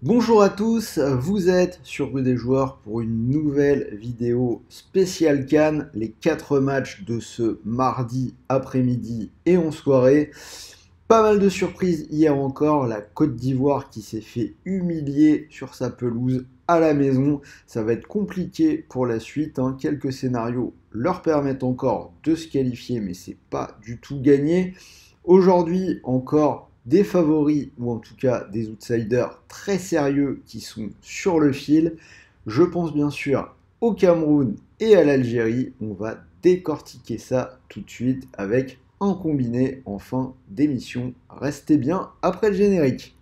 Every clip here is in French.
Bonjour à tous, vous êtes sur Rue des Joueurs pour une nouvelle vidéo spéciale Cannes, les 4 matchs de ce mardi après-midi et en soirée. Pas mal de surprises hier encore, la Côte d'Ivoire qui s'est fait humilier sur sa pelouse à la maison. Ça va être compliqué pour la suite, hein. Quelques scénarios leur permettent encore de se qualifier, mais c'est pas du tout gagné. Aujourd'hui encore des favoris, ou en tout cas des outsiders très sérieux qui sont sur le fil. Je pense bien sûr au Cameroun et à l'Algérie. On va décortiquer ça tout de suite avec un combiné en fin d'émission. Restez bien après le générique.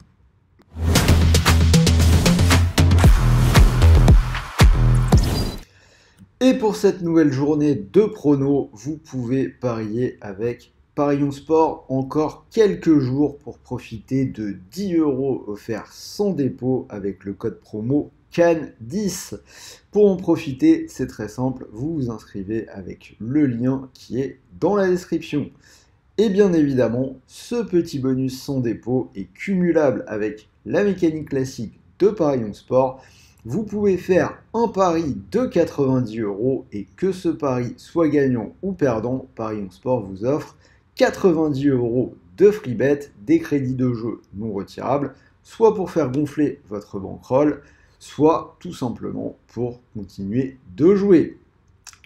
Et pour cette nouvelle journée de pronos, vous pouvez parier avec Parions Sport. Encore quelques jours pour profiter de 10 euros offerts sans dépôt avec le code promo CAN10. Pour en profiter, c'est très simple, vous vous inscrivez avec le lien qui est dans la description. Et bien évidemment, ce petit bonus sans dépôt est cumulable avec la mécanique classique de Parions Sport. Vous pouvez faire un pari de 90 euros et que ce pari soit gagnant ou perdant, Parions Sport vous offre 90 euros de free bet, des crédits de jeu non retirables, soit pour faire gonfler votre bankroll, soit tout simplement pour continuer de jouer.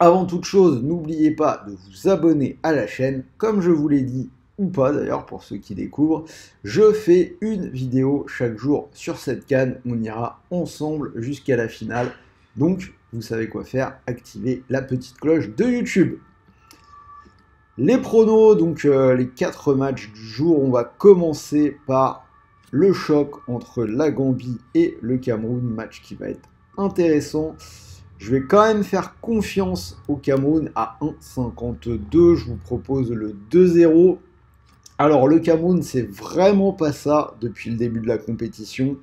Avant toute chose, n'oubliez pas de vous abonner à la chaîne, comme je vous l'ai dit, ou pas d'ailleurs pour ceux qui découvrent, je fais une vidéo chaque jour sur cette canne, on ira ensemble jusqu'à la finale, donc vous savez quoi faire, activez la petite cloche de YouTube. Les pronos, donc les 4 matchs du jour, on va commencer par le choc entre la Gambie et le Cameroun, match qui va être intéressant. Je vais quand même faire confiance au Cameroun à 1,52. Je vous propose le 2-0. Alors le Cameroun, c'est vraiment pas ça depuis le début de la compétition.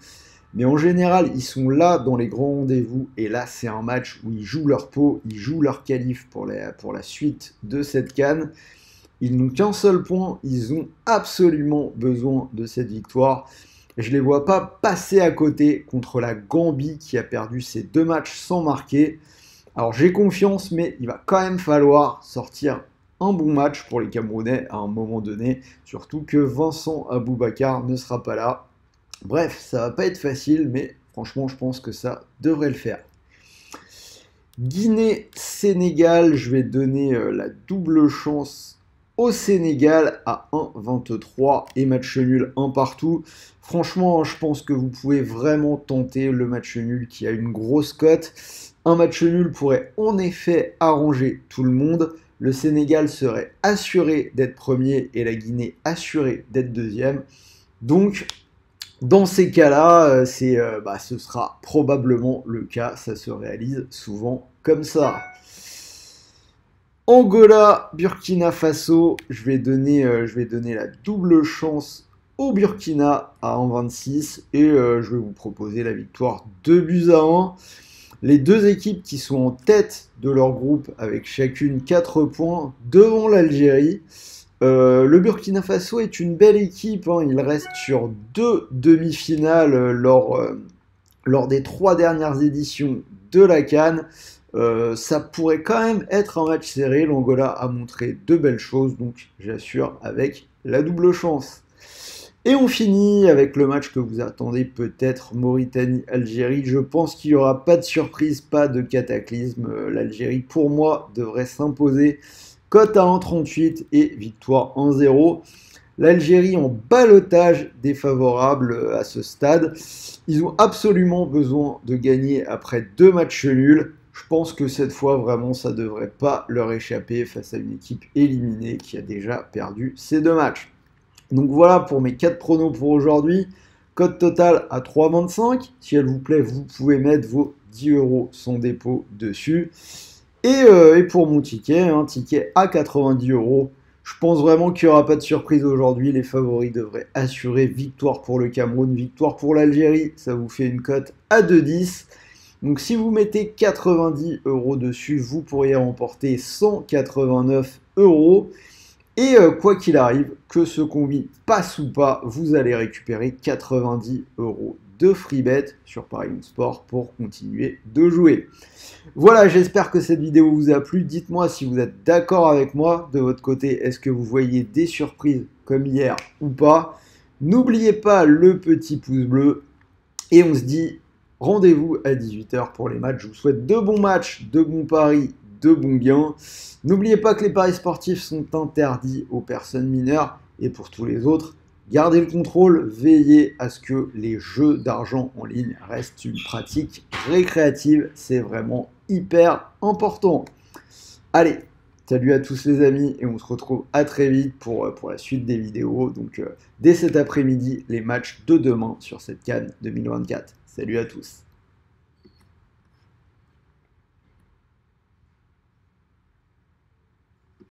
Mais en général, ils sont là dans les grands rendez-vous. Et là, c'est un match où ils jouent leur peau, ils jouent leur qualif pour la suite de cette CAN. Ils n'ont qu'un seul point. Ils ont absolument besoin de cette victoire. Je ne les vois pas passer à côté contre la Gambie qui a perdu ses 2 matchs sans marquer. Alors j'ai confiance, mais il va quand même falloir sortir un bon match pour les Camerounais à un moment donné. Surtout que Vincent Aboubakar ne sera pas là. Bref, ça va pas être facile, mais franchement, je pense que ça devrait le faire. Guinée-Sénégal, je vais donner la double chance au Sénégal à 1,23 et match nul 1 partout. Franchement, je pense que vous pouvez vraiment tenter le match nul qui a une grosse cote. Un match nul pourrait en effet arranger tout le monde. Le Sénégal serait assuré d'être premier et la Guinée assurée d'être deuxième. Donc, dans ces cas-là, ce sera probablement le cas. Ça se réalise souvent comme ça. Angola, Burkina Faso, je vais donner la double chance au Burkina à 1,26 et je vais vous proposer la victoire 2-1. Les deux équipes qui sont en tête de leur groupe avec chacune 4 points devant l'Algérie. Le Burkina Faso est une belle équipe, hein. Il reste sur 2 demi-finales lors des 3 dernières éditions de la CAN. Ça pourrait quand même être un match serré. L'Angola a montré de belles choses, donc j'assure avec la double chance. Et on finit avec le match que vous attendez peut-être, Mauritanie-Algérie. Je pense qu'il n'y aura pas de surprise, pas de cataclysme. L'Algérie, pour moi, devrait s'imposer. Cote à 1,38 et victoire 1-0. L'Algérie en ballottage défavorable à ce stade. Ils ont absolument besoin de gagner après 2 matchs nuls. Je pense que cette fois, vraiment, ça ne devrait pas leur échapper face à une équipe éliminée qui a déjà perdu ces 2 matchs. Donc voilà pour mes 4 pronos pour aujourd'hui. Cote totale à 3,25. Si elle vous plaît, vous pouvez mettre vos 10 euros sans dépôt dessus. Et pour mon ticket, un ticket à 90 euros. Je pense vraiment qu'il n'y aura pas de surprise aujourd'hui. Les favoris devraient assurer victoire pour le Cameroun, victoire pour l'Algérie. Ça vous fait une cote à 2,10. Donc si vous mettez 90 euros dessus, vous pourriez remporter 189 euros. Et quoi qu'il arrive, que ce combi passe ou pas, vous allez récupérer 90 € de free bet sur Parions Sport pour continuer de jouer. Voilà, j'espère que cette vidéo vous a plu. Dites-moi si vous êtes d'accord avec moi. De votre côté, est-ce que vous voyez des surprises comme hier ou pas? N'oubliez pas le petit pouce bleu. Et on se dit rendez-vous à 18 h pour les matchs. Je vous souhaite de bons matchs, de bons paris, de bons gains. N'oubliez pas que les paris sportifs sont interdits aux personnes mineures. Et pour tous les autres, gardez le contrôle, veillez à ce que les jeux d'argent en ligne restent une pratique récréative. C'est vraiment hyper important. Allez, salut à tous les amis et on se retrouve à très vite pour la suite des vidéos. Donc dès cet après-midi, les matchs de demain sur cette CAN 2024. Salut à tous.